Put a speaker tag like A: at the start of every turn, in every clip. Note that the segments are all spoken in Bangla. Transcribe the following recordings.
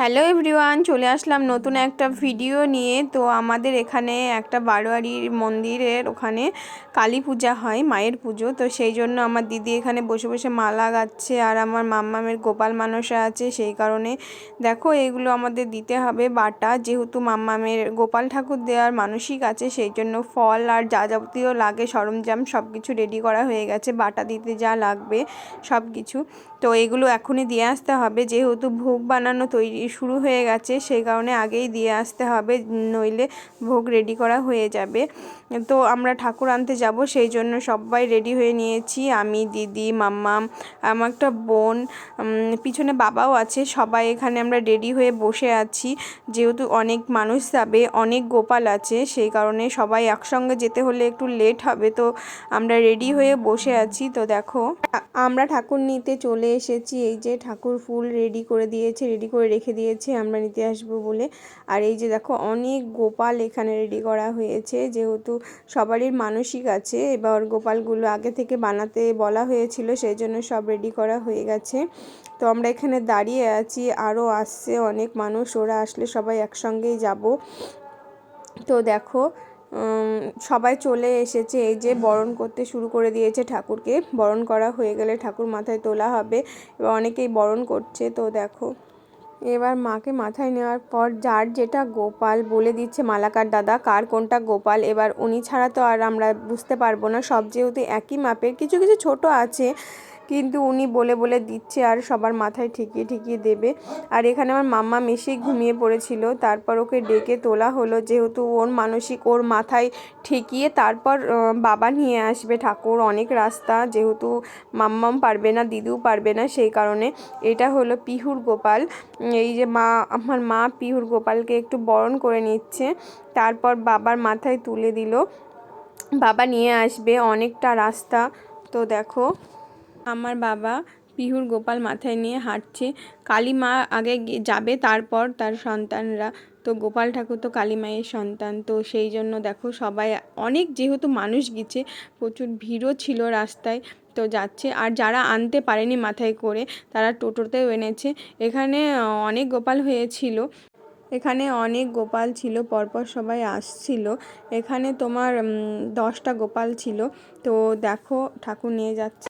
A: হ্যালো এভরিওয়ান, চলে আসলাম নতুন একটা ভিডিও নিয়ে। তো আমাদের এখানে একটা বারোয়ারির মন্দিরের ওখানে কালী পূজা হয়, মায়ের পুজো। তো সেই জন্য আমার দিদি এখানে বসে বসে মালা গাচ্ছে, আর আমার মাম্মামের গোপাল মানসা আছে, সেই কারণে দেখো এগুলো আমাদের দিতে হবে বাটা, যেহেতু মাম্মামের গোপাল ঠাকুর দেওয়ার মানসিক আছে, সেই জন্য ফল আর যা যাবতীয় লাগে সরঞ্জাম সব কিছু রেডি করা হয়ে গেছে, বাটা দিতে যা লাগবে সব কিছু। তো এগুলো এখনই দিয়ে আসতে হবে, যেহেতু ভোগ বানানো তৈরি শুরু হয়ে গেছে, সেই কারণে আগেই দিয়ে আসতে হবে, নইলে ভোগ রেডি করা হয়ে যাবে। তো আমরা ঠাকুর আনতে যাব, সেই জন্য সবাই রেডি হয়ে নিয়েছি, আমি, দিদি, মাম্মাম, আমার একটা বোন, পিছনে বাবাও আছে, সবাই এখানে আমরা রেডি হয়ে বসে আছি। যেহেতু অনেক মানুষ যাবে, অনেক গোপাল আছে, সেই কারণে সবাই একসঙ্গে যেতে হলে একটু লেট হবে, তো আমরা রেডি হয়ে বসে আছি। তো দেখো আমরা ঠাকুর নিতে চলে এসেছি, এই যে ঠাকুর ফুল রেডি করে দিয়েছে, রেডি করে রেখে দিয়েছে আমরা নিতে আসবো বলে। আর এই যে দেখো অনেক গোপাল এখানে রেডি করা হয়েছে, যেহেতু সবারই মানসিক আছে, এবার গোপালগুলো আগে থেকে বানাতে বলা হয়েছিল, সেই জন্য সব রেডি করা হয়ে গেছে। তো আমরা এখানে দাঁড়িয়ে আছি, আরও আসছে অনেক মানুষ, ওরা আসলে সবাই একসঙ্গেই যাব। তো দেখো সবাই চলে এসেছে, এই যে বরণ করতে শুরু করে দিয়েছে ঠাকুরকে। বরণ করা হয়ে গেলে ঠাকুর মাথায় তোলা হবে, এবার অনেকেই বরণ করছে। তো দেখো এবার মাকে মাথায় নেওয়ার পর যার যেটা গোপাল বলে দিচ্ছে মালাকার দাদা কার কোনটা গোপাল। এবার উনি ছাড়া তো আর আমরা বুঝতে পারবো না, সব যেহেতু একই মাপের, কিছু কিছু ছোট আছে, কিন্তু উনি বলে বলে দিচ্ছে আর সবার মাথায় ঠেকিয়ে ঠেকিয়ে দেবে। আর এখানে আমার মাম্মা মেসেই ঘুমিয়ে পড়েছিল, তারপর ওকে ডেকে তোলা হলো, যেহেতু ওর মানসিক, ওর মাথায় ঠেকিয়ে তারপর বাবা নিয়ে আসবে ঠাকুর। অনেক রাস্তা, যেহেতু মাম্মাম পারবে না, দিদিও পারবে না, সেই কারণে এটা হলো পিহুর গোপাল। এই যে আমার মা পিহুর গোপালকে একটু বরণ করে নিচ্ছে, তারপর বাবার মাথায় তুলে দিল, বাবা নিয়ে আসবে, অনেকটা রাস্তা। তো দেখো আমার বাবা পিহুর গোপাল মাথায় নিয়ে হাঁটছে, কালী মা আগে যাবে, তারপর তার সন্তানরা। তো গোপাল ঠাকুর তো কালী মায়ের সন্তান, তো সেই জন্য দেখো সবাই অনেক, যেহেতু মানুষ গেছে, প্রচুর ভিড়ও ছিল রাস্তায়, তো যাচ্ছে। আর যারা আনতে পারেনি মাথায় করে, তারা টোটোতেও এনেছে। এখানে অনেক গোপাল হয়েছিল, এখানে অনেক গোপাল ছিল, পরপর সবাই আসছিল। এখানে তোমার 10টা গোপাল ছিল। তো দেখো ঠাকুর নিয়ে যাচ্ছে।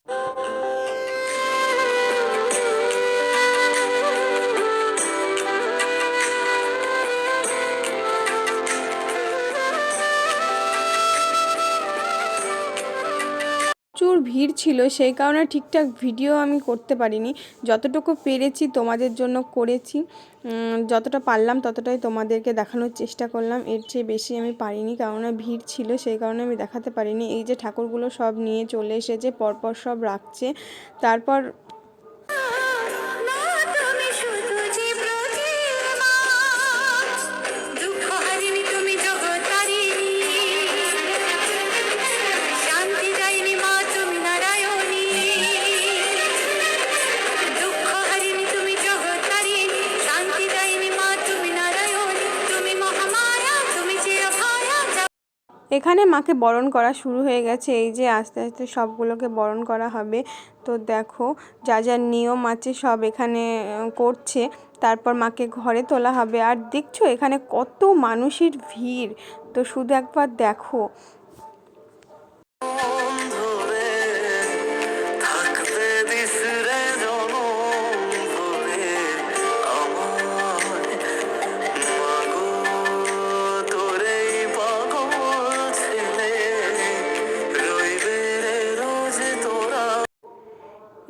A: প্রচুর ভিড় ছিল, সেই কারণে ঠিকঠাক ভিডিও আমি করতে পারিনি, যতটুকু পেরেছি তোমাদের জন্য করেছি, যতটা পারলাম ততটাই তোমাদেরকে দেখানোর চেষ্টা করলাম, এর চেয়ে বেশি আমি পারিনি, কেননা ভিড় ছিল, সেই কারণে আমি দেখাতে পারিনি। এই যে ঠাকুরগুলো সব নিয়ে চলে এসেছে, পরপর সব রাখছে, তারপর এখানে মাকে বরণ করা শুরু হয়ে গেছে, এই যে আস্তে আস্তে সবগুলোকে বরণ করা হবে। তো দেখো যা যা নিয়ম আছে সব এখানে করছে, তারপর মাকে ঘরে তোলা হবে। আর দেখছো এখানে কত মানুষের ভিড়, তো শুধু একবার দেখো।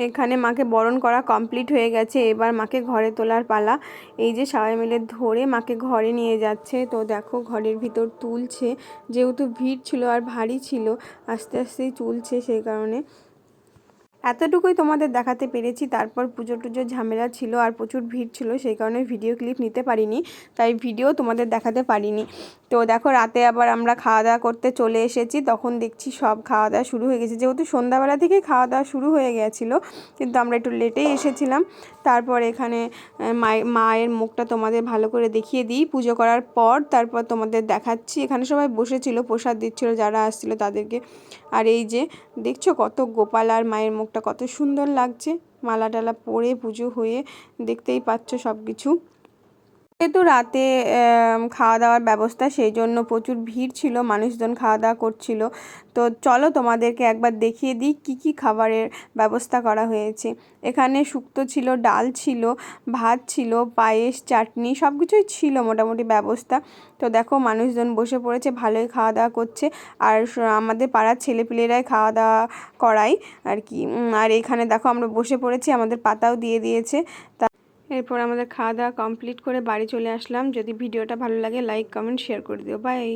A: এখানে মাকে বরণ করা কমপ্লিট হয়ে গেছে, এবার মাকে ঘরে তোলার পালা। এই যে সবাই মিলে ধরে মাকে ঘরে নিয়ে যাচ্ছে। তো দেখো ঘরের ভিতর তুলছে, যেহেতু ভিড় ছিল আর ভারী ছিল, আস্তে আস্তেই তুলছে, সেই কারণে এতটুকুই তোমাদের দেখাতে পেরেছি। তারপর পুজো টুজোর ঝামেলা ছিল আর প্রচুর ভিড় ছিল, সেই কারণে ভিডিও ক্লিপ নিতে পারিনি, তাই ভিডিও তোমাদের দেখাতে পারিনি। তো দেখো রাতে আবার আমরা খাওয়া দাওয়া করতে চলে এসেছি, তখন দেখছি সব খাওয়া দাওয়া শুরু হয়ে গেছে, যেহেতু সন্ধ্যাবেলা থেকেই খাওয়া দাওয়া শুরু হয়ে গেছিলো, কিন্তু আমরা একটু লেটেই এসেছিলাম। তারপর এখানে মায়ের মুখটা তোমাদের ভালো করে দেখিয়ে দিই পুজো করার পর, তারপর তোমাদের দেখাচ্ছি। এখানে সবাই বসেছিল, প্রসাদ দিচ্ছিল যারা আসছিল তাদেরকে। আর এই যে দেখছো কত গোপাল, আর মায়ের মুখটা কত সুন্দর লাগছে, মালা টালা পরে পুজো হয়ে, দেখতেই পাচ্ছ সব কিছু। যেহেতু রাতে খাওয়া দাওয়ার ব্যবস্থা, সেই জন্য প্রচুর ভিড় ছিল, মানুষজন খাওয়া দাওয়া করছিল। তো চলো তোমাদেরকে একবার দেখিয়ে দিই কী কী খাবারের ব্যবস্থা করা হয়েছে। এখানে শুক্তো ছিল, ডাল ছিল, ভাত ছিল, পায়েস, চাটনি সব কিছুই ছিল মোটামুটি ব্যবস্থা। তো দেখো মানুষজন বসে পড়েছে, ভালোই খাওয়া দাওয়া করছে। আর আমাদের পাড়ার ছেলেপিলেরাই খাওয়া দাওয়া করায় আর কি। আর এখানে দেখো আমরা বসে পড়েছি, আমাদের পাতাও দিয়ে দিয়েছে। এরপর আমাদের খাওয়া দাওয়া কমপ্লিট করে বাড়ি চলে আসলাম। যদি ভিডিওটা ভালো লাগে লাইক কমেন্ট শেয়ার করে দিও। বাই।